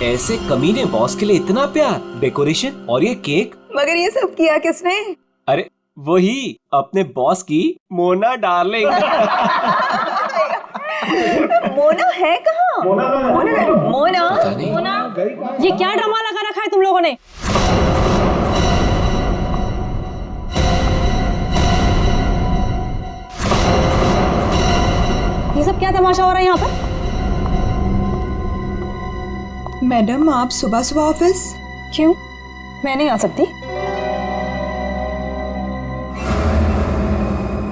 ऐसे कमीने बॉस के लिए इतना प्यार, डेकोरेशन और ये केक। मगर ये सब किया किसने? अरे वही अपने बॉस की मोना डार्लिंग। मोना है कहाँ? मोना ये क्या ड्रामा लगा रखा है तुम लोगों ने? ये सब क्या तमाशा हो रहा है यहाँ पर? मैडम आप सुबह सुबह ऑफिस? क्यों? मैं नहीं आ सकती?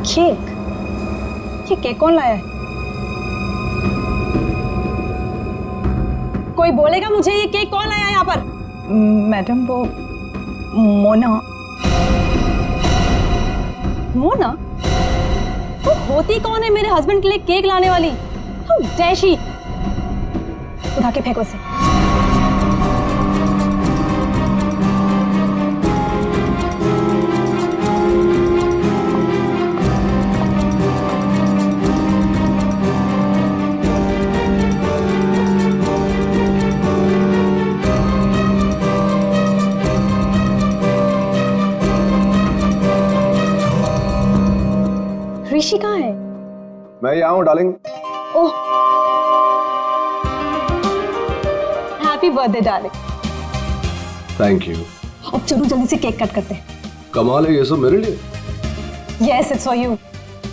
केक? ये केक कौन लाया है? कोई बोलेगा मुझे ये केक कौन लाया है यहाँ पर? मैडम वो मोना। मोना? वो होती कौन है मेरे हस्बैंड के लिए केक लाने वाली? How dare she? उठा के फेंको इसे। ऋषि कहाँ है? मैं यहाँ हूँ darling. Oh, happy birthday darling. Thank you. अब चलो जल्दी से केक कट करते हैं। कमाल है, ये सब मेरे लिए। Yes, it's for you.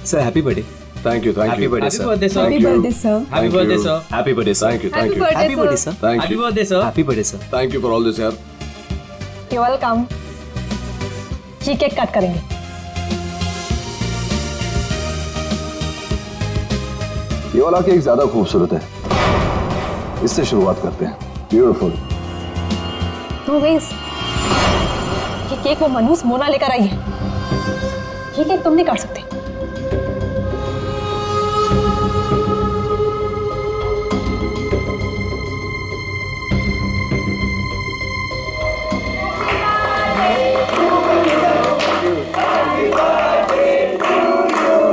Sir happy birthday. Thank you happy birthday sir. Happy birthday sir. Happy birthday sir. Happy birthday sir. Thank you thank you happy birthday sir. Thank you birthday sir. Happy birthday sir. Thank you for all this यार। You're welcome. ये cake cut करेंगे। ये वाला cake ज्यादा खूबसूरत है, इससे शुरुआत करते हैं। ब्यूटीफुल। No ways. ये केक वो मनहूस मोना लेकर आई है। ये केक तुम नहीं काट सकते।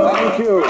Thank you.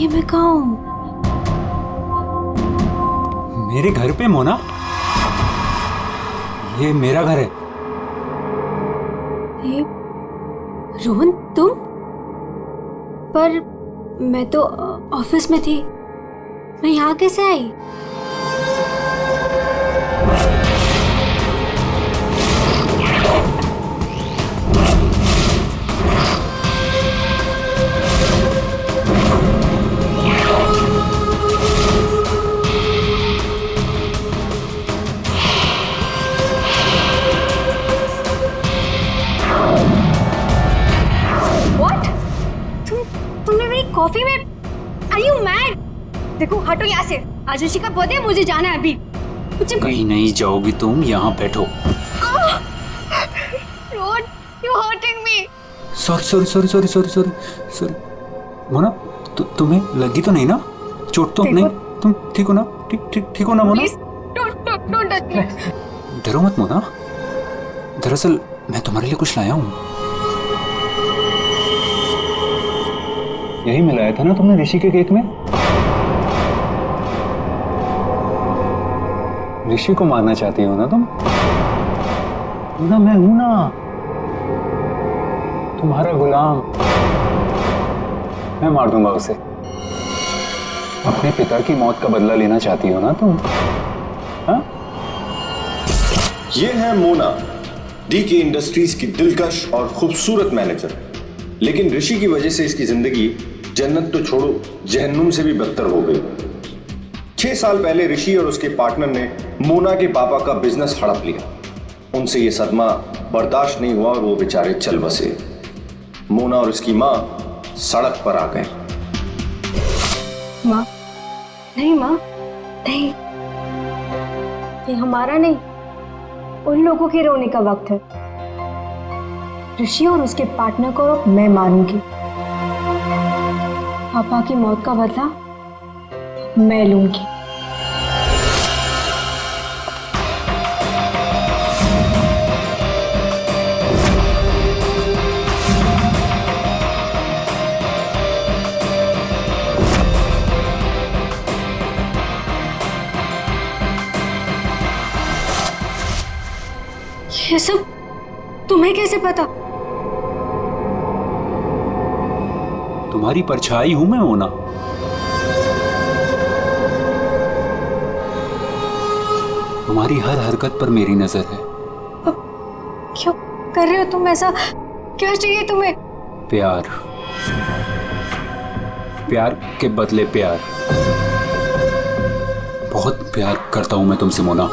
ये मैं कहाँ हूँ? मेरे घर पे मोना, ये मेरा घर है। ये रोहन तुम? पर मैं तो ऑफिस में थी, मैं यहाँ कैसे आई? कॉफी में? Are you mad? देखो हटो यहाँ से, आज ऋषि का बर्थडे, मुझे जाना है अभी। कहीं नहीं जाओगी तुम, यहाँ बैठो। Rohan, you hurting me. Sorry Mona, तुम्हें लगी तो नहीं ना? चोट तो नहीं? तुम ठीक हो ना? ठीक हो ना Mona? Please, don't touch me. डरो मत मोना, दरअसल मैं तुम्हारे लिए कुछ लाया हूँ। यही मिलाया था ना तुमने ऋषि के केक में? ऋषि को मारना चाहती हो ना तुम? ना मैं हूं ना, तुम्हारा गुलाम। मैं मार दूंगा उसे। अपने पिता की मौत का बदला लेना चाहती हो ना तुम? हाँ? ये है मोना, डीके इंडस्ट्रीज की दिलकश और खूबसूरत मैनेजर। लेकिन ऋषि की वजह से इसकी जिंदगी जन्नत तो छोड़ो जहन्नुम से भी बदतर हो गई। 6 साल पहले ऋषि और उसके पार्टनर ने मोना के पापा का बिजनेस हड़प लिया। उनसे यह सदमा बर्दाश्त नहीं हुआ और वो बेचारे चल बसे। मोना और उसकी माँ सड़क पर आ गए। माँ, नहीं माँ, नहीं, ये हमारा नहीं, उन लोगों के रोने का वक्त है। ऋषि और उसके पार्टनर को अब मैं मारूंगी। पापा की मौत का बदला मैं लूंगी। ये सब तुम्हें कैसे पता? तुम्हारी परछाई हूं मैं मोना। तुम्हारी हर हरकत पर मेरी नजर है। क्यों कर रहे हो तुम ऐसा? क्या चाहिए तुम्हें? प्यार, प्यार के बदले प्यार। बहुत प्यार करता हूं मैं तुमसे मोना।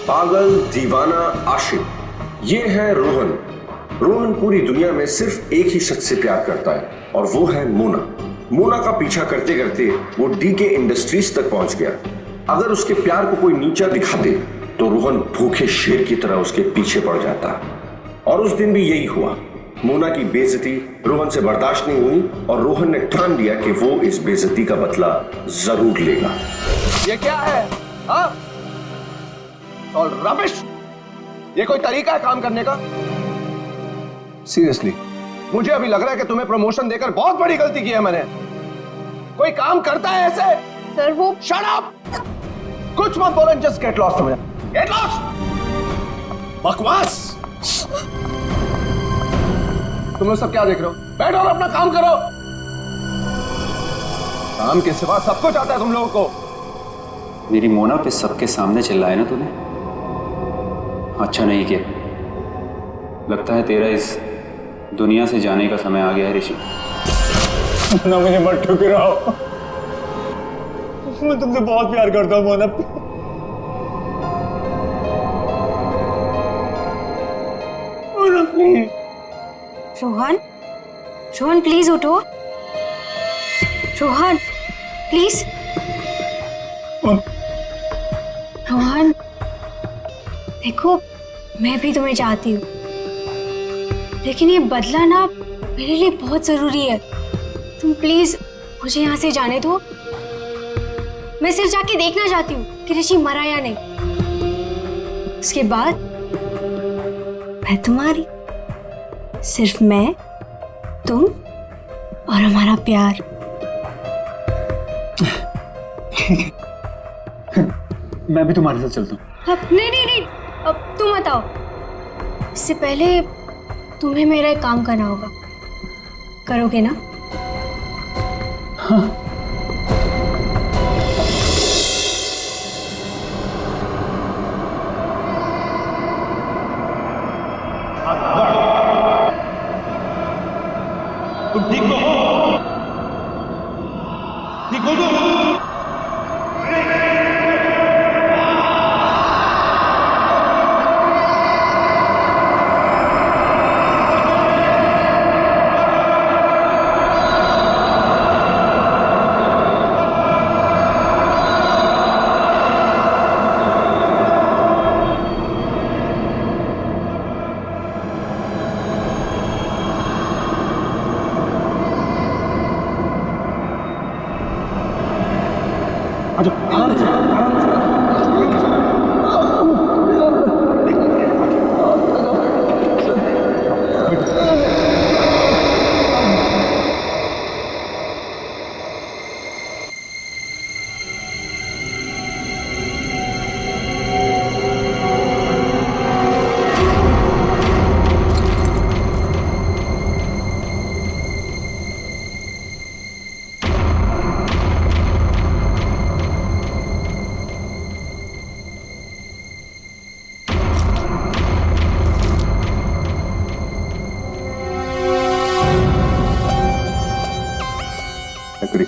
पागल, दीवाना, आशिक, ये है रोहन। रोहन पूरी दुनिया में सिर्फ एक ही शख्स से प्यार करता है और वो है मोना। मोना का पीछा करते करते वो डीके इंडस्ट्रीज तक पहुंच गया। अगर उसके प्यार को कोई नीचा दिखाते तो रोहन भूखे शेर की तरह उसके पीछे पड़ जाता। और उस दिन भी यही हुआ। मोना की बेइज्जती रोहन से बर्दाश्त नहीं हुई और रोहन ने ठान लिया कि वो इस बेइज्जती का बदला जरूर लेगा। ये क्या है? हाँ? और रबिश, ये कोई तरीका है काम करने का? सीरियसली मुझे अभी लग रहा है कि तुम्हें प्रमोशन देकर बहुत बड़ी गलती की है मैंने। कोई काम करता है ऐसे? सर वो शट अप! कुछ मत बोलो, जस्ट गेट लॉस्ट। तुम्हें गेट लॉस्ट। बकवास। तुम लोग सब क्या देख रहे हो? बैठो और अपना काम करो। काम के सिवा सब कुछ आता है तुम लोगों को। मेरी मोना पे सबके सामने चिल्लाए ना तूने? अच्छा नहीं किया। लगता है तेरा इस दुनिया से जाने का समय आ गया है ऋषि। ना मुझे मत ठुकराओ, मैं तुमसे बहुत प्यार करता हूँ मोना। रोहन, रोहन प्लीज उठो। रोहन प्लीज। रोहन देखो, मैं भी तुम्हें चाहती हूँ, लेकिन ये बदला ना मेरे लिए बहुत जरूरी है। तुम प्लीज मुझे यहाँ से जाने दो। मैं सिर्फ जाके देखना चाहती हूँ कि ऋषि मरा या नहीं। उसके बाद मैं तुम्हारी, सिर्फ मैं, तुम और हमारा प्यार। मैं भी तुम्हारे साथ चलता हूँ। अब नहीं नहीं नहीं, अब तुम बताओ। इससे पहले तुम्हें मेरा एक काम करना होगा, करोगे ना? हाँ। तुम ठीक तो हो? ठीक हो तुम?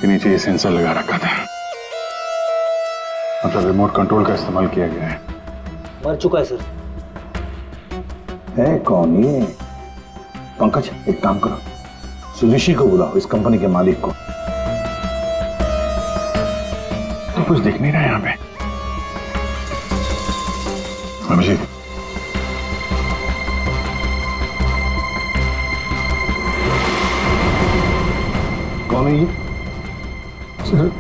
के नीचे ये सेंसर लगा रखा था, मतलब रिमोट कंट्रोल का इस्तेमाल किया गया है। मर चुका है सर। है कौन ये? पंकज, एक काम करो, ऋषि को बुलाओ, इस कंपनी के मालिक को। तो कुछ दिख नहीं रहा यहाँ पे। अभिजीत, कौन है ये? सर,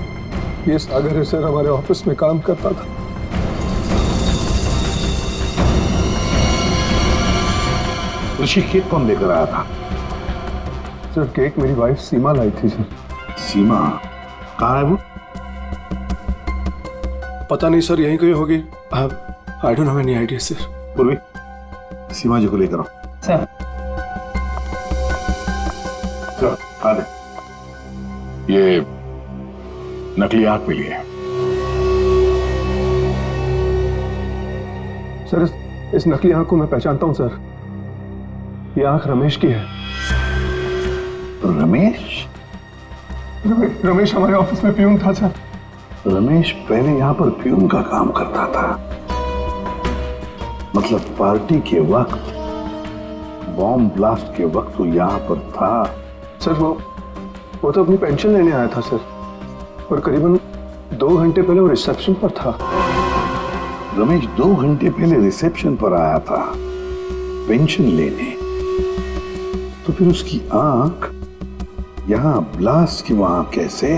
ये सागर है सर, हमारे ऑफिस में काम करता था। ऋषि केक कौन लेकर आया था? सर, केक मेरी वाइफ सीमा लाई थी सर। सीमा कहाँ है वो? पता नहीं सर, यहीं कहीं होगी। I don't have any idea sir. पूर्वी, सीमा जी को लेकर आओ। सर चलो, आ दे। ये नकली आंख मिली है। सर, इस नकली आंख को मैं पहचानता हूं सर। ये आंख रमेश की है। रमेश? रमेश हमारे ऑफिस में प्यून था सर। रमेश पहले यहाँ पर प्यून का काम करता था, मतलब पार्टी के वक्त, बॉम्ब ब्लास्ट के वक्त वो यहाँ पर था। सर, वो तो अपनी पेंशन लेने आया था सर, और करीबन 2 घंटे पहले वो रिसेप्शन पर था। रमेश 2 घंटे पहले रिसेप्शन पर आया था पेंशन लेने, तो फिर उसकी आंख यहां ब्लास्ट की वहां कैसे?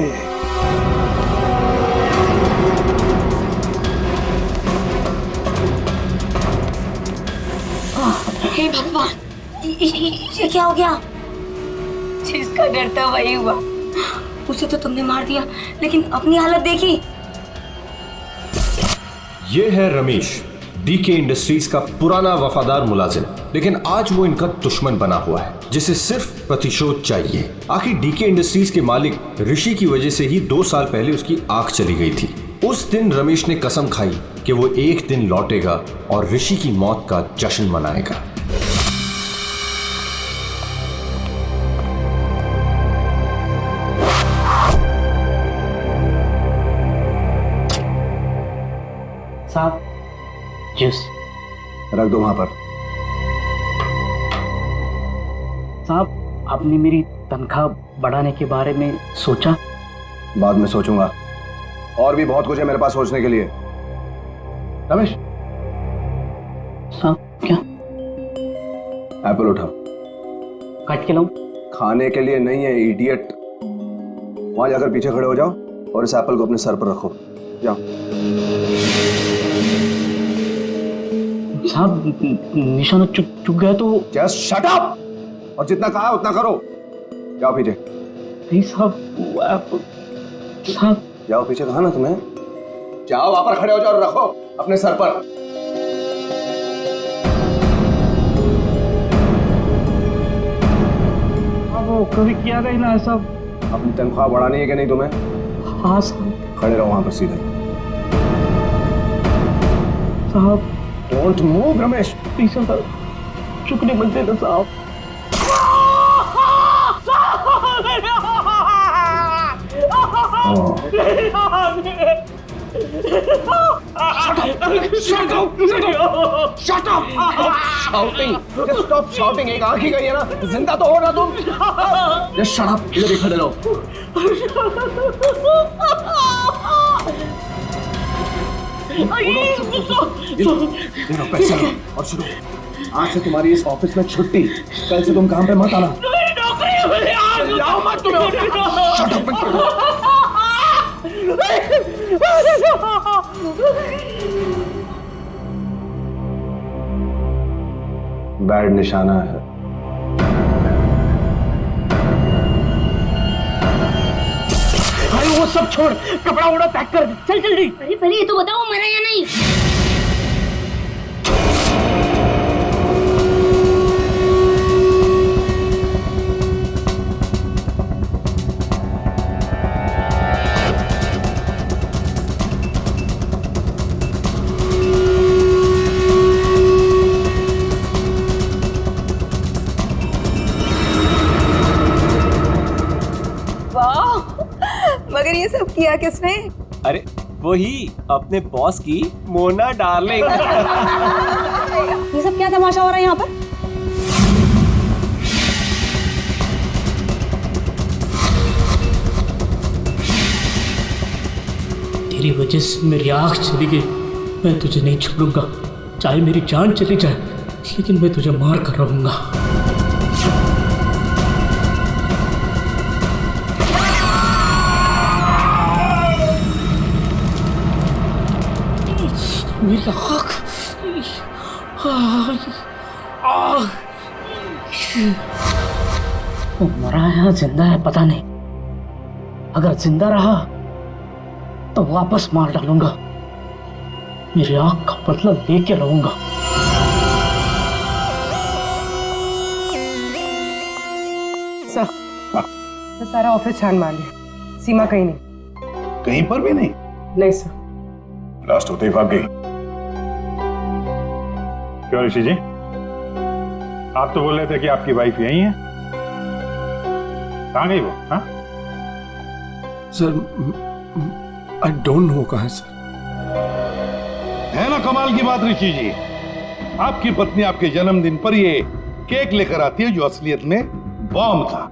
हे भगवान, ये क्या हो गया? जिसका डर था वही हुआ। उसे तो तुमने मार दिया, लेकिन अपनी हालत देखी। ये है रमेश, डीके इंडस्ट्रीज का पुराना वफादार मुलाजिम, लेकिन आज वो इनका दुश्मन बना हुआ है, जिसे सिर्फ प्रतिशोध चाहिए। आखिर डीके इंडस्ट्रीज के मालिक ऋषि की वजह से ही 2 साल पहले उसकी आंख चली गई थी। उस दिन रमेश ने कसम खाई कि वो एक दिन लौटेगा और ऋषि की मौत का जश्न मनाएगा। साहब, जूस रख दो वहां पर। साहब, आपने मेरी तनख्वाह बढ़ाने के बारे में सोचा? बाद में सोचूंगा, और भी बहुत कुछ है मेरे पास सोचने के लिए। रमेश, साहब क्या? एप्पल उठाओ। काट के लाऊं? खाने के लिए नहीं है इडियट। वहां जाकर पीछे खड़े हो जाओ और इस एप्पल को अपने सर पर रखो। जाओ। साहब, निशाना चुक गया तो? जस्ट शट अप, और जितना कहा उतना करो। जाओ पीछे। प्लीज साहब, साहब जाओ पीछे, कहा ना तुम्हें? जाओ, वहां पर खड़े हो जाओ और रखो अपने सर पर। वो कभी किया गया ना साहब। अपनी तनख्वाह बढ़ानी है कि नहीं तुम्हें? हाँ साहब। खड़े रहो वहां पर सीधे। साहब डोंट मूव रमेश। प्लीज साहब, चुकने मत देना साहब। Shut up! Stop shouting! Just stop shouting! एक आंख ही गई है ना, जिंदा तो हो ना तुम? Just shut up! इधर ही खड़े रहो। ये लो पैसे लो और सुनो, आज से तुम्हारी इस ऑफिस में छुट्टी। कल से तुम काम पे मत आना। जाओ मत तुम। Shut up! बैड निशाना है। भाई वो सब छोड़, कपड़ा वपड़ा पैक कर, चल जल्दी। पहले ये तो बताओ, मरा या नहीं? ये सब किया किसने? अरे वही अपने बॉस की मोना डार्लिंग। ये सब क्या तमाशा हो रहा है यहाँ पर? तेरी वजह से मेरी आँख चली गई। मैं तुझे नहीं छोड़ूंगा, चाहे मेरी जान चली जाए, लेकिन मैं तुझे मार कर रहूंगा। मेरी आँख वो मरा है जिंदा है पता नहीं। अगर जिंदा रहा तो वापस मार डालूंगा। मेरी आंख का बदला लेके रहूंगा। सर, मैं सारा ऑफिस छान मार लिया, सीमा कहीं नहीं। कहीं पर भी नहीं? नहीं सर। लास्ट होते ही भाग गई। क्यों ऋषि जी, आप तो बोल रहे थे कि आपकी वाइफ यही है, कहाँ गई वो? हाँ सर, आई डोंट नो कहाँ है सर। है ना कमाल की बात ऋषि जी, आपकी पत्नी आपके जन्मदिन पर ये केक लेकर आती है जो असलियत में बॉम्ब था,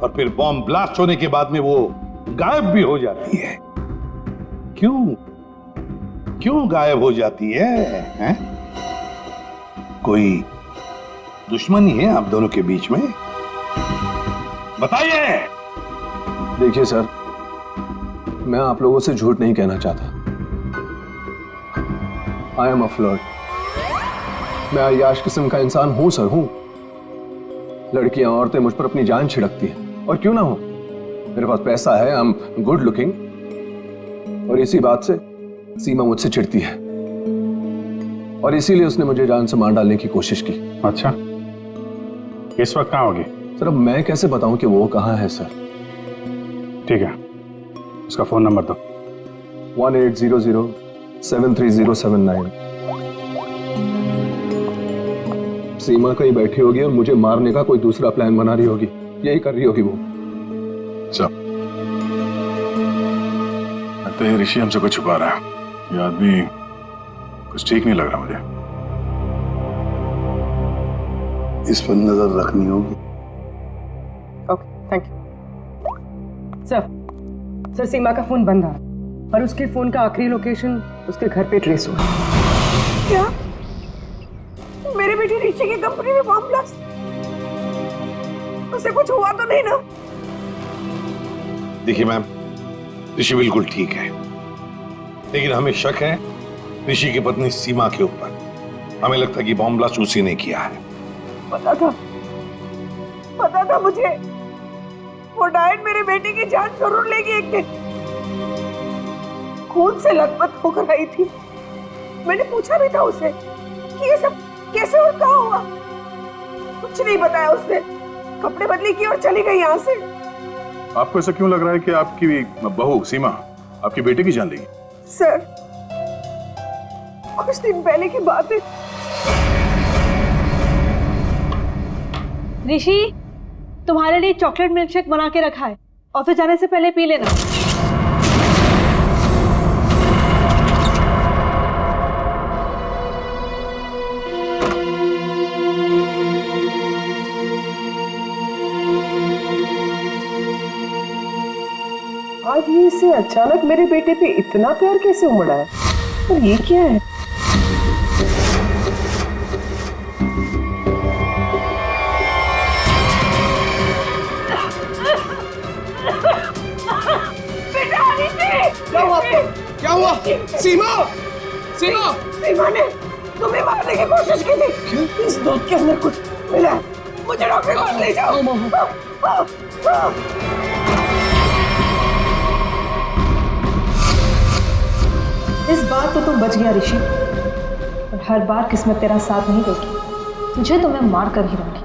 और फिर बॉम्ब ब्लास्ट होने के बाद में वो गायब भी हो जाती है। क्यों गायब हो जाती है? कोई दुश्मनी है आप दोनों के बीच में? बताइए। देखिए सर, मैं आप लोगों से झूठ नहीं कहना चाहता। I am a flirt. मैं अय्याश किस्म का इंसान हूं सर, हूं। लड़कियां, औरतें मुझ पर अपनी जान छिड़कती हैं, और क्यों ना हो। मेरे पास पैसा है, आई एम गुड लुकिंग, और इसी बात से सीमा मुझसे चिढ़ती है, और इसीलिए उसने मुझे जान से मार डालने की कोशिश की। अच्छा, इस वक्त कहाँ होगी? सर, अब मैं कैसे बताऊं कि वो कहाँ है सर? ठीक है, उसका फोन नंबर दो। 1800-73079। सीमा कहीं बैठी होगी और मुझे मारने का कोई दूसरा प्लान बना रही होगी, यही कर रही होगी वो। लगता है ऋषि हमसे कुछ छुपा रहा है। ये आदमी कुछ ठीक नहीं लग रहा मुझे। इस पर नजर रखनी होगी। Okay, thank you sir. Sir, Seema का फोन बंद आ, और उसके फोन का आखिरी लोकेशन उसके घर पे ट्रेस हुआ। क्या? मेरे बेटी ऋषि की कंपनी में बॉम्ब ब्लास्ट? उसे कुछ हुआ तो नहीं ना? देखिए मैम, ऋषि बिल्कुल ठीक है, लेकिन हमें शक है ऋषि की पत्नी सीमा के ऊपर। हमें लगता है कि बॉम्ब ब्लास्ट उसी ने किया है। पता था मुझे। वो डायन मेरे बेटे की जान जरूर लेगी एक दिन। खून से लथपथ होकर आई थी। मैंने पूछा भी था उसे कि ये सब कैसे और कहाँ हुआ। कुछ नहीं बताया उसने। कपड़े बदली की और चली गई यहाँ से। आपको ऐसा क्यों लग रहा है कि आपकी बहू सीमा आपकी बेटे की जान लेगी? सर, कुछ दिन पहले की बात है। ऋषि, तुम्हारे लिए चॉकलेट मिल्कशेक बना के रखा है, ऑफिस जाने से पहले पी लेना। आज ये इससे अचानक मेरे बेटे पे इतना प्यार कैसे उमड़ा है? और ये क्या है? क्या हुआ? सीमा ने तुम्हें मारने की कोशिश की थी। इस दूध के अंदर कुछ मिला है। मुझे डॉक्टर के पास ले जाओ। इस बार तो तुम बच गया ऋषि, और हर बार किस्मत तेरा साथ नहीं देगी। तुझे तो मैं मार कर ही रहूंगी।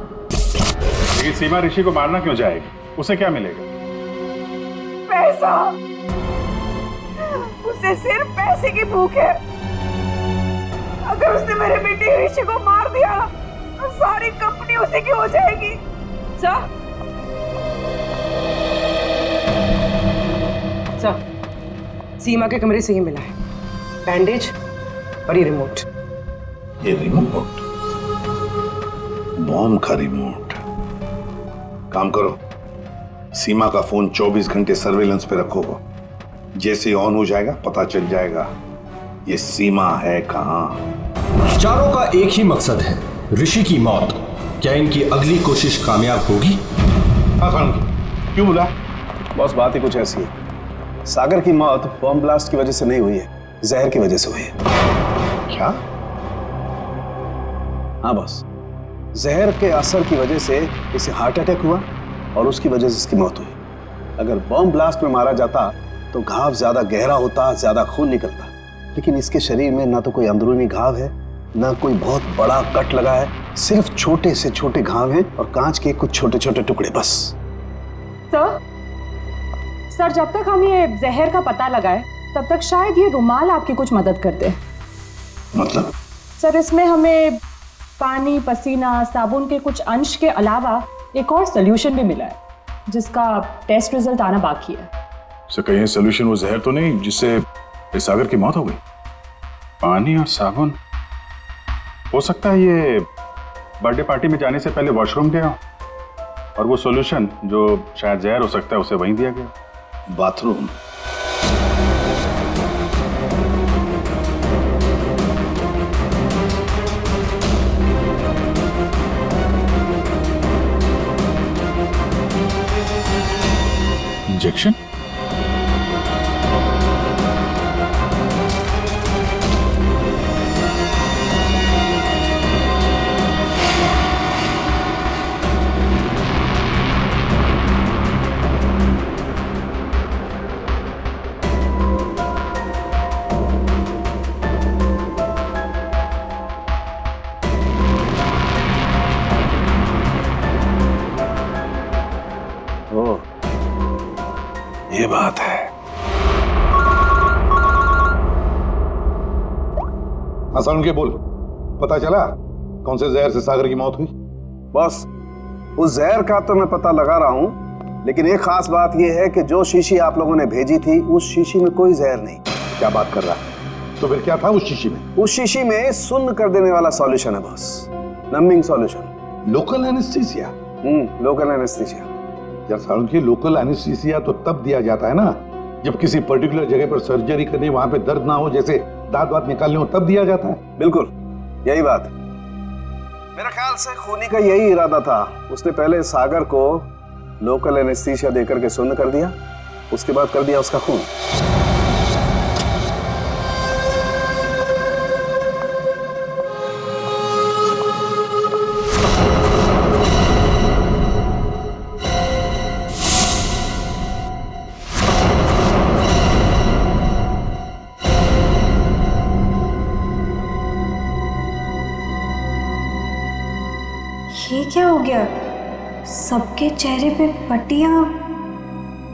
लेकिन सीमा ऋषि को मारना क्यों चाहेगी? उसे क्या मिलेगा? पैसा। उसे सिर्फ पैसे की भूख है। अगर उसने मेरे बेटे ऋषि को मार दिया तो सारी कंपनी उसी की हो जाएगी। सर, सर, सीमा के कमरे से ही मिला है बैंडेज और ये रिमोट। ये रिमोट? बॉम्ब का रिमोट? काम करो, सीमा का फोन 24 घंटे सर्वेलेंस पे रखो। जैसे ऑन हो जाएगा पता चल जाएगा ये सीमा है कहां। चारों का एक ही मकसद है, ऋषि की मौत। क्या इनकी अगली कोशिश कामयाब होगी? क्यों बोला? बॉस, बात ही कुछ ऐसी है। सागर की मौत बॉम्ब ब्लास्ट की वजह से नहीं हुई है, जहर की वजह से हुई है। क्या? हाँ बॉस, जहर के असर की वजह से इसे हार्ट अटैक हुआ और उसकी वजह से इसकी मौत हुई। अगर बॉम्ब ब्लास्ट में मारा जाता तो घाव ज्यादा गहरा होता, ज्यादा खून निकलता, लेकिन इसके शरीर में ना तो कोई अंदरूनी घाव है, ना कोई बहुत बड़ा कट लगा है, सिर्फ छोटे से छोटे घाव हैं और कांच के कुछ छोटे छोटे टुकड़े बस। सर, जब तक हम ये जहर का पता लगाए तब तक शायद ये रुमाल आपकी कुछ मदद कर दे। मतलब? सर, इसमें हमें पानी, पसीना, साबुन के कुछ अंश के अलावा एक और सोल्यूशन भी मिला है जिसका टेस्ट रिजल्ट आना बाकी है। सर, कहीं सोल्यूशन वो जहर तो नहीं जिससे इस सागर की मौत हो गई? पानी और साबुन? हो सकता है ये बर्थडे पार्टी में जाने से पहले वॉशरूम गया और वो सॉल्यूशन जो शायद जहर हो सकता है उसे वहीं दिया गया। बाथरूम? इंजेक्शन? ये बात है। आसान के बोल, पता चला कौन से जहर से सागर की मौत हुई? बस उस जहर का तो मैं पता लगा रहा हूं, लेकिन एक खास बात यह है कि जो शीशी आप लोगों ने भेजी थी उस शीशी में कोई जहर नहीं। क्या बात कर रहा है? तो फिर क्या था उस शीशी में? उस शीशी में सुन्न कर देने वाला सॉल्यूशन है boss, numbing solution. Local anaesthesia? Local anaesthesia. यार सारुण की, लोकल एनेस्थीसिया तो तब दिया जाता है ना जब किसी पर्टिकुलर जगह पर सर्जरी करनी, वहां पे दर्द ना हो, जैसे दांत वात निकालने हो, तब दिया जाता है। बिल्कुल यही बात। मेरा ख्याल से खूनी का यही इरादा था। उसने पहले सागर को लोकल एनेस्थीसिया देकर के सुन्न कर दिया, उसके बाद कर दिया उसका खून। ये क्या हो गया? सबके चेहरे पे पट्टियां,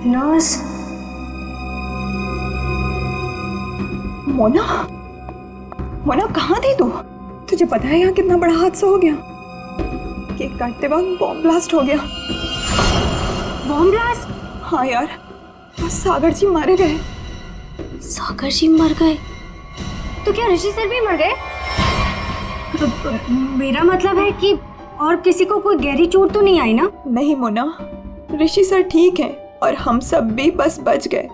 नर्स। मोना, मोना कहाँ थी तू? तुझे पता है यहाँ कितना बड़ा हादसा हो गया? केक काटते वक्त बॉम्ब ब्लास्ट हो गया। Bomb blast? हाँ यार, बस सागर जी मारे गए। सागर जी मर गए? तो क्या ऋषि सर भी मर गए? मेरा मतलब है कि और किसी को कोई गहरी चोट तो नहीं आई ना? नहीं मोना, ऋषि सर ठीक है और हम सब भी बस बच गए।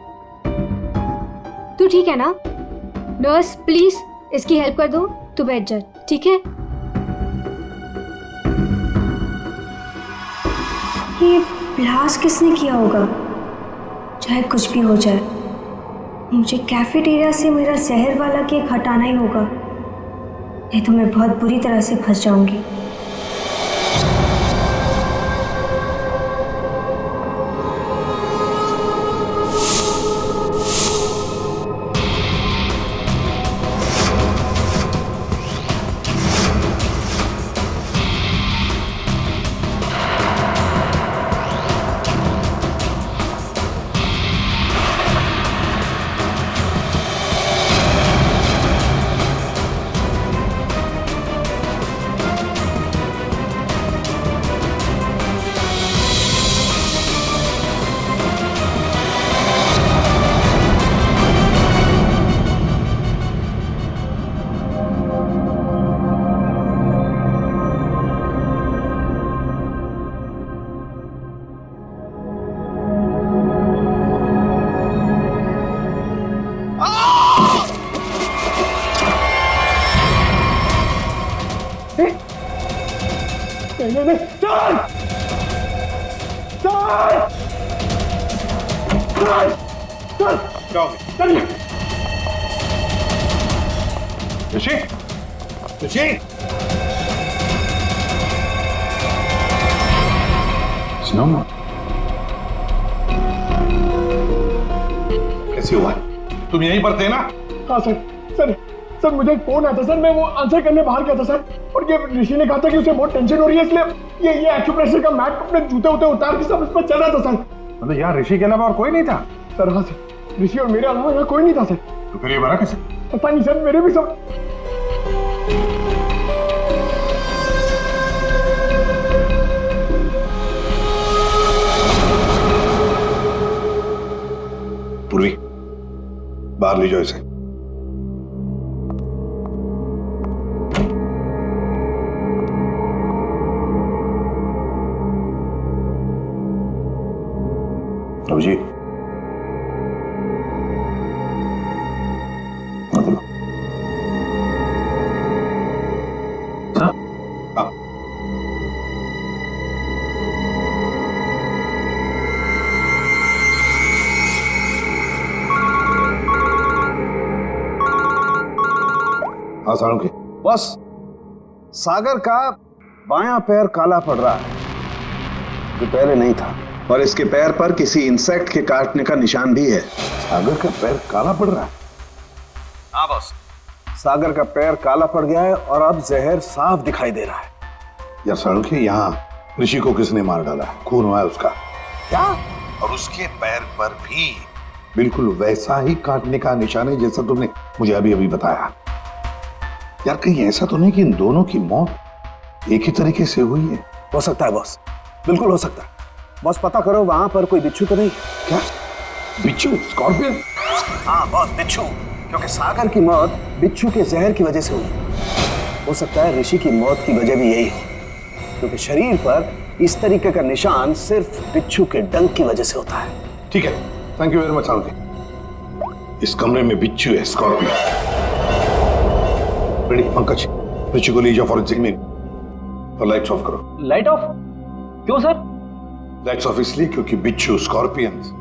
तू ठीक है ना? नर्स प्लीज इसकी हेल्प कर दो, तू बैठ जा, ठीक है? ये ब्लास्ट किसने किया होगा? चाहे कुछ भी हो जाए, मुझे कैफेटेरिया से मेरा जहर वाला केक हटाना ही होगा, नहीं तो मैं बहुत बुरी तरह से फंस जाऊंगी। नहीं नहीं, चल चल चल चल जाओ चलिए। ऋषि, ऋषि, सुनो ना, कैसे हुआ? तुम यहीं पर थे ना? हाँ सर, सर सर मुझे एक फोन आया था सर, मैं वो आंसर करने बाहर गया था सर, और ये ऋषि ने कहा था कि उसे बहुत टेंशन हो रही है, इसलिए ये एक्यूप्रेशर का मैट अपने जूते उते उतार के सब इस पर चल रहा था सर। मतलब यहाँ ऋषि के अलावा और कोई नहीं था? सर हाँ सर, ऋषि और मेरे अलावा यहाँ कोई नहीं था सर। तो फिर ये बना कैसे? पता नहीं सर, मेरे भी सब। पूर्वी, बाहर ले जाओ इसे। अभिजीत, हाँ साळुंखे। बस सागर का बायां पैर काला पड़ रहा है, जो पहले नहीं था, और इसके पैर पर किसी इंसेक्ट के काटने का निशान भी है। सागर का पैर काला पड़ रहा है? हाँ बॉस, सागर का पैर काला पड़ गया है और अब जहर साफ दिखाई दे रहा है। यार साळुंखे, यहाँ ऋषि को किसने मार डाला? खून हुआ है उसका। क्या? और उसके पैर पर भी बिल्कुल वैसा ही काटने का निशान है जैसा तुमने मुझे अभी अभी बताया। यार कहीं ऐसा तो नहीं कि इन दोनों की मौत एक ही तरीके से हुई है? हो सकता है बॉस, बिल्कुल हो सकता है। बॉस पता करो वहां पर कोई बिच्छू तो नहीं? क्या बिच्छू? स्कॉर्पियन? हाँ बॉस, बिच्छू, क्योंकि सागर की मौत बिच्छू के जहर की वजह से हुई। हो सकता है ऋषि की मौत की वजह भी यही हो, क्योंकि शरीर पर इस तरीके का निशान सिर्फ बिच्छू के डंक की वजह से होता है। ठीक है, thank you very much Salunkhe. इस कमरे में बिच्छू है, स्कॉर्पियन। रेडी पंकज, ऋषि को ले जाओ फॉरेंसिक में और लाइट्स ऑफ करो। Light of? क्यों सर? लाइट्स ऑफ इसलिए क्योंकि बिच्छू, स्कॉर्पियंस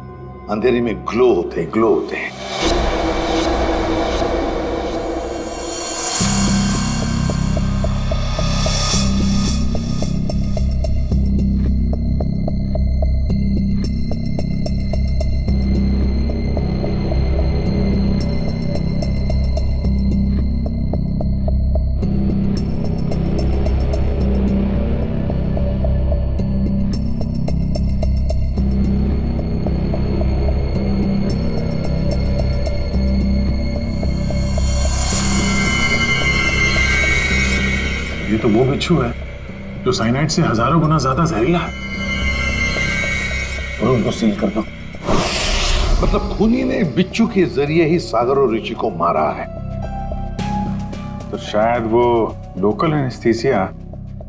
अंधेरे में ग्लो होते हैं, ग्लो होते हैं। ये तो वो बिच्छू है जो साइनाइड से हजारों गुना ज्यादा जहरीला है। और उनको सील कर दो। मतलब खूनी ने बिच्छू के जरिए ही सागर और ऋषि को मारा है। तो शायद वो लोकल एनेस्थीसिया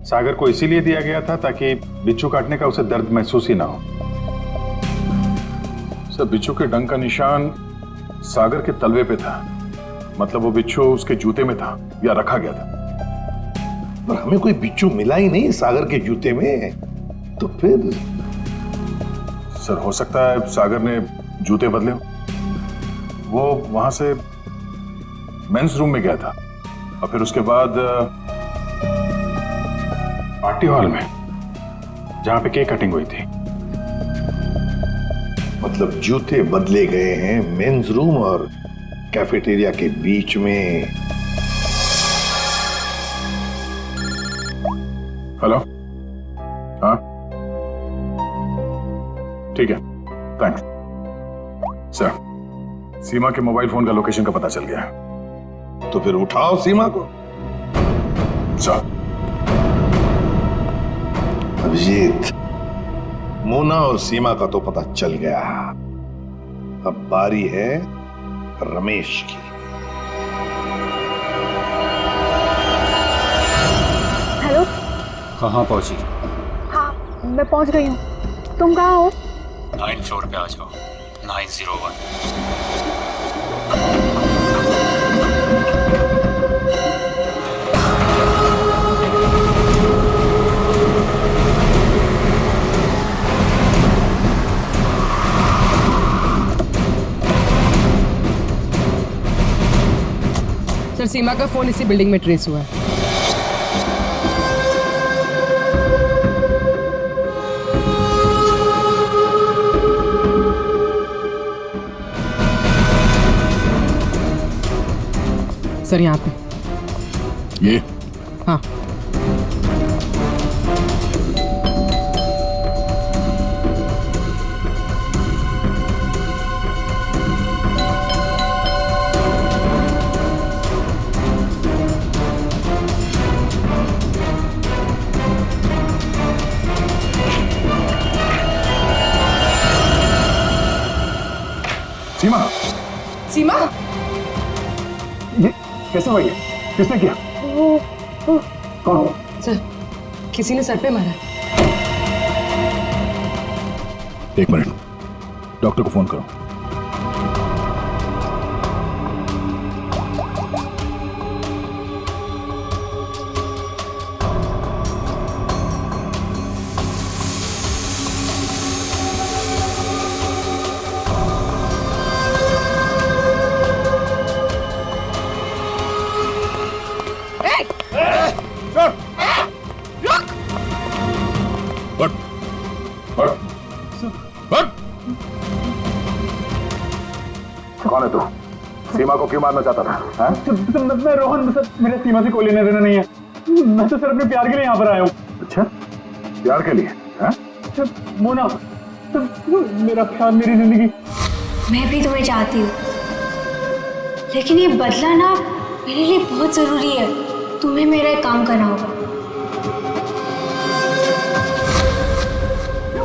सागर को इसीलिए दिया गया था ताकि बिच्छू काटने का उसे दर्द महसूस ही ना हो। सर, बिच्छू के डंक का निशान सागर के तलवे पे था, मतलब वो बिच्छू उसके जूते में था या रखा गया था। पर हमें कोई बिच्छू मिला ही नहीं सागर के जूते में, तो फिर? सर, हो सकता है सागर ने जूते बदले हो। वो वहां से मेंस रूम में गया था और फिर उसके बाद पार्टी हॉल में जहां पे केक कटिंग हुई थी। मतलब जूते बदले गए हैं मेंस रूम और कैफेटेरिया के बीच में। हेलो, हाँ ठीक है, थैंक्स सर। सीमा के मोबाइल फोन का लोकेशन का पता चल गया है। तो फिर उठाओ सीमा को। सर। अभिजीत, मोना और सीमा का तो पता चल गया, अब बारी है रमेश की। हेलो। कहाँ पहुंची? हाँ, मैं पहुंच गई हूँ। तुम कहाँ हो? 9 फ्लोर पे आ जाओ, 901। सीमा का फोन इसी बिल्डिंग में ट्रेस हुआ है। सर यहाँ पे ये हाँ। सीमा, सीमा, ये कैसे हुआ? ये किसने किया? कौन? सर किसी ने सर पे मारा। एक मिनट, डॉक्टर को फोन करो। कौन है तू? सीमा को क्यों मारना चाहता था? मैं रोहन, सर मेरे सीमा से कोई लेना देना नहीं है। मैं तो सर अपने प्यार के लिए यहाँ पर आया हूँ। अच्छा, प्यार के लिए? मोना, मेरा प्यार, मेरी जिंदगी। मैं भी तुम्हें चाहती हूँ, लेकिन ये बदला ना मेरे लिए बहुत जरूरी है। तुम्हें मेरा एक काम करना होगा।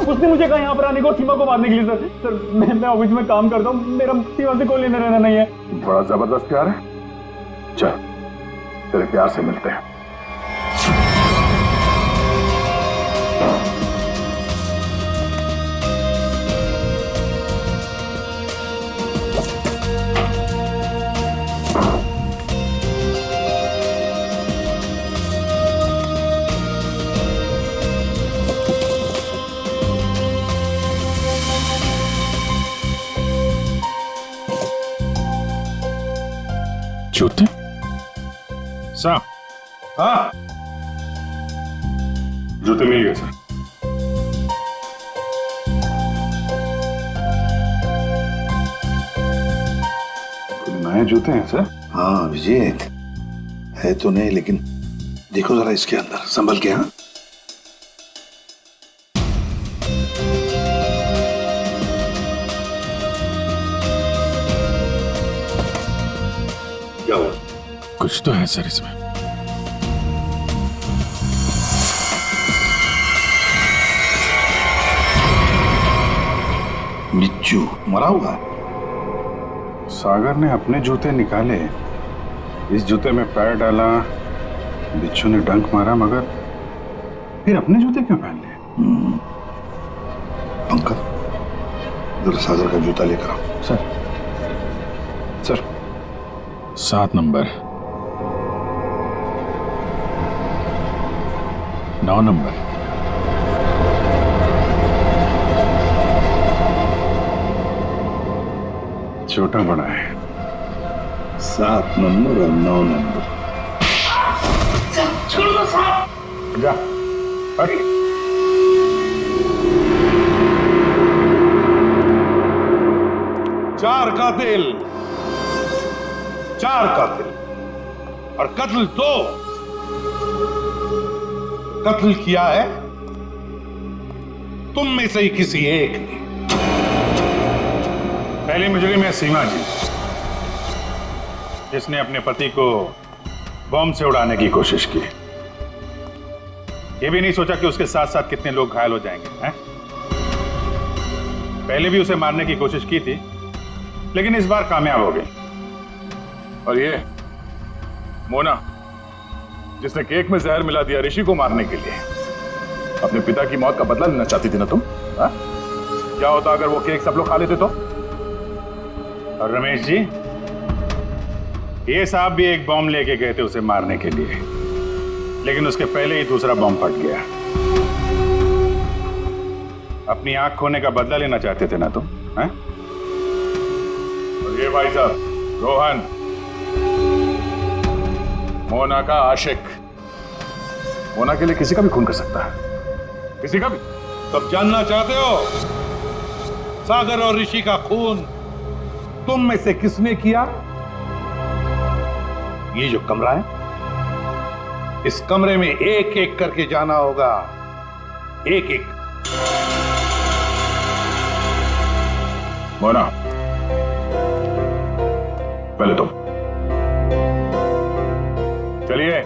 उसने मुझे कहा यहाँ पर आने को, सीमा को मारने के लिए। सर मैं ऑफिस में काम करता हूँ, मेरा सीमा से कोई लेना देना नहीं है। बड़ा जबरदस्त प्यार है। चल, तेरे प्यार से मिलते हैं। जूते? साहब, हाँ, जूते मिल गए सर। नए जूते हैं सर? हाँ विजेत, है तो नहीं, लेकिन देखो जरा इसके अंदर, संभल के। हाँ, क्या हुआ? कुछ तो है सर इसमें। बिच्छू मरा हुआ है। सागर ने अपने जूते निकाले, इस जूते में पैर डाला, बिच्छू ने डंक मारा, मगर फिर अपने जूते क्यों पहन लिए? अंकल, जरा सागर का जूता लेकर आओ। सर, सर 7 नंबर, 9 नंबर, छोटा बड़ा है। 7 नंबर और 9 नंबर। छोड़ दो साहब। जा, हट। चार कातिल और कत्ल 2। कत्ल किया है तुम में से ही किसी एक ने। पहली मुजरिम है सीमा जी, जिसने अपने पति को बम से उड़ाने की कोशिश की। ये भी नहीं सोचा कि उसके साथ साथ कितने लोग घायल हो जाएंगे, हैं? पहले भी उसे मारने की कोशिश की थी, लेकिन इस बार कामयाब हो गई। और ये मोना, जिसने केक में जहर मिला दिया ऋषि को मारने के लिए, अपने पिता की मौत का बदला लेना चाहती थी ना तुम? हा? क्या होता अगर वो केक सब लोग खा लेते तो? और रमेश जी, ये साहब भी एक बॉम्ब लेके गए थे उसे मारने के लिए, लेकिन उसके पहले ही दूसरा बॉम्ब फट गया। अपनी आंख खोने का बदला लेना चाहते थे ना तुम, हैं? और ये भाई साहब रोहन, मोना का आशिक मोना के लिए किसी का भी खून कर सकता है, किसी का भी। तब जानना चाहते हो सागर और ऋषि का खून तुम में से किसने किया? ये जो कमरा है, इस कमरे में एक एक करके जाना होगा, एक एक। मोना, पहले तुम चलिए।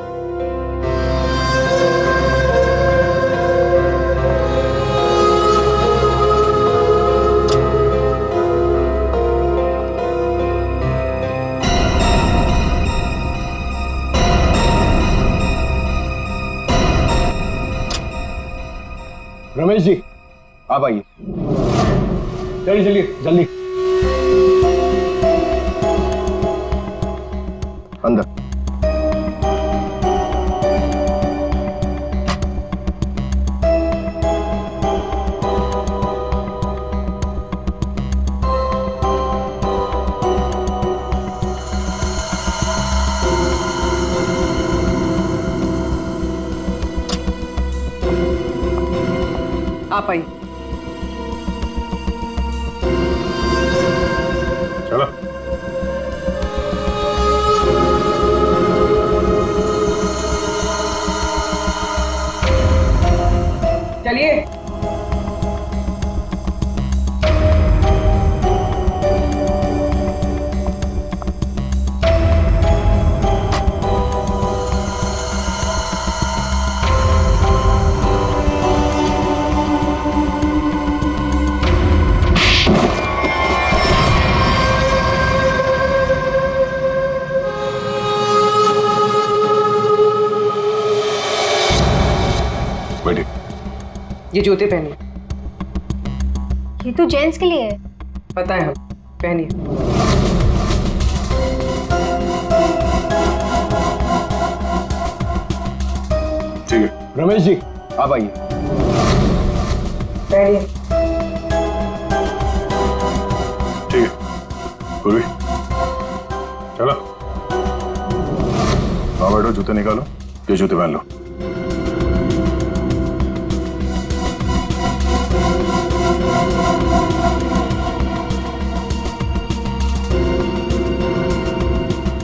रमेश जी, आप आइए। चलिए चलिए जल्दी अंदर। आप आइए। चलो। चलिए। ये जूते पहनिए। ये तो जेंट्स के लिए है। पता है, हम पहनिए। ठीक है। रमेश जी, आप आइए। पहनिए। ठीक है। पूर्वी, चलो। आओ बैठो, जूते निकालो। ये जूते पहन लो।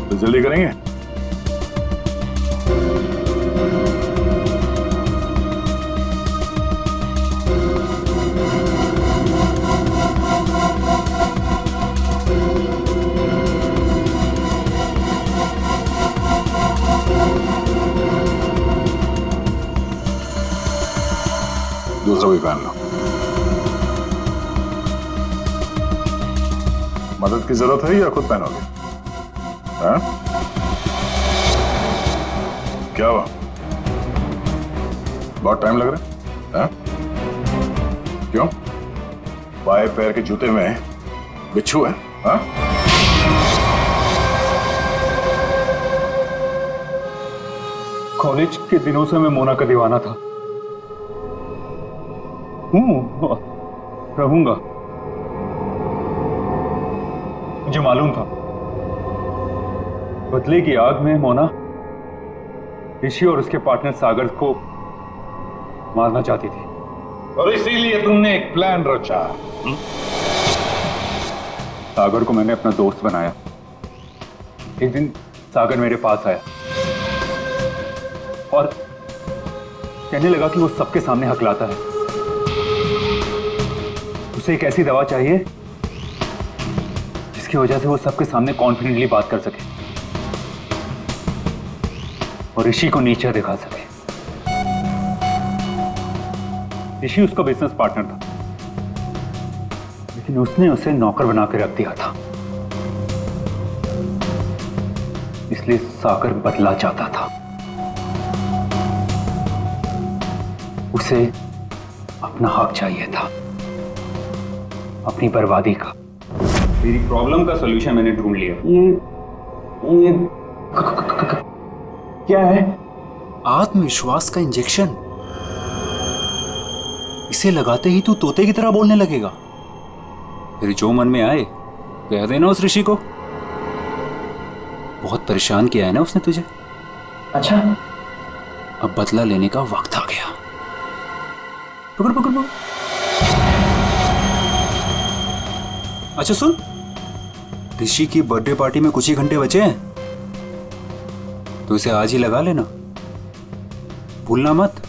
तो जल्दी करेंगे। दूसरा भी पहन लो। मदद की जरूरत है या खुद पहनोगे? हाँ? क्या हुआ? बहुत टाइम लग रहा है? हाँ? क्यों? बाएं पैर के जूते में बिच्छू है? हाँ? कॉलेज के दिनों से मैं मोना का दीवाना था। रहूंगा। मुझे मालूम था बदले की आग में मोना ऋषि और उसके पार्टनर सागर को मारना चाहती थी, और इसीलिए तुमने एक प्लान रचा। सागर को मैंने अपना दोस्त बनाया। एक दिन सागर मेरे पास आया और कहने लगा कि वो सबके सामने हकलाता है। उसे एक ऐसी दवा चाहिए जिसकी वजह से वो सबके सामने कॉन्फिडेंटली बात कर सके और ऋषि को नीचे दिखा सके। ऋषि उसका बिजनेस पार्टनर था, लेकिन उसने उसे नौकर बना के रख दिया था। इसलिए सागर बदला चाहता था। उसे अपना हक चाहिए था, अपनी बर्बादी का। मेरी प्रॉब्लम का सॉल्यूशन मैंने ढूंढ लिया। ये क्या है? आत्मविश्वास का इंजेक्शन। इसे लगाते ही तू तोते की तरह बोलने लगेगा। फिर जो मन में आए कह देना उस ऋषि को। बहुत परेशान किया है ना उसने तुझे। अच्छा, अब बदला लेने का वक्त आ गया। पकड़ पकड़ पकड़। अच्छा सुन, ऋषि की बर्थडे पार्टी में कुछ ही घंटे बचे हैं, तो इसे आज ही लगा लेना, भूलना मत,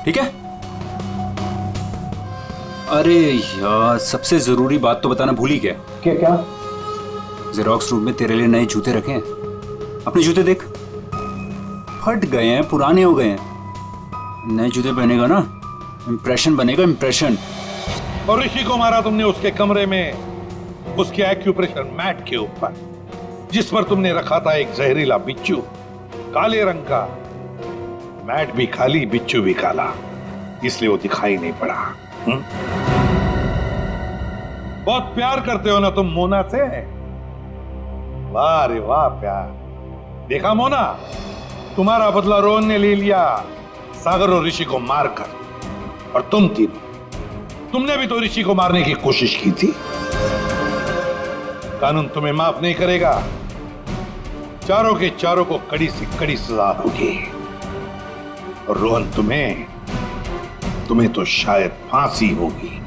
ठीक है? अरे यार, सबसे जरूरी बात तो बताना भूल ही गया। क्या क्या? जेरोक्स रूम में तेरे लिए नए जूते रखे हैं। अपने जूते देख, फट गए हैं, पुराने हो गए हैं। नए जूते पहनेगा ना, इंप्रेशन बनेगा, इंप्रेशन। और ऋषि को मारा तुमने उसके कमरे में, उसके एक्यूप्रेशर मैट के ऊपर, जिस पर तुमने रखा था एक जहरीला बिच्छू, काले रंग का। मैट भी खाली, बिच्छू भी काला, इसलिए वो दिखाई नहीं पड़ा। बहुत प्यार करते हो ना तुम मोना से? वाह रे वाह प्यार। देखा मोना, तुम्हारा बदला रोहन ने ले लिया सागर और ऋषि को मारकर, और तुम तीनों, तुमने भी तो ऋषि को मारने की कोशिश की थी। कानून तुम्हें माफ नहीं करेगा, चारों के चारों को कड़ी से कड़ी सजा होगी। और रोहन, तुम्हें तो शायद फांसी होगी।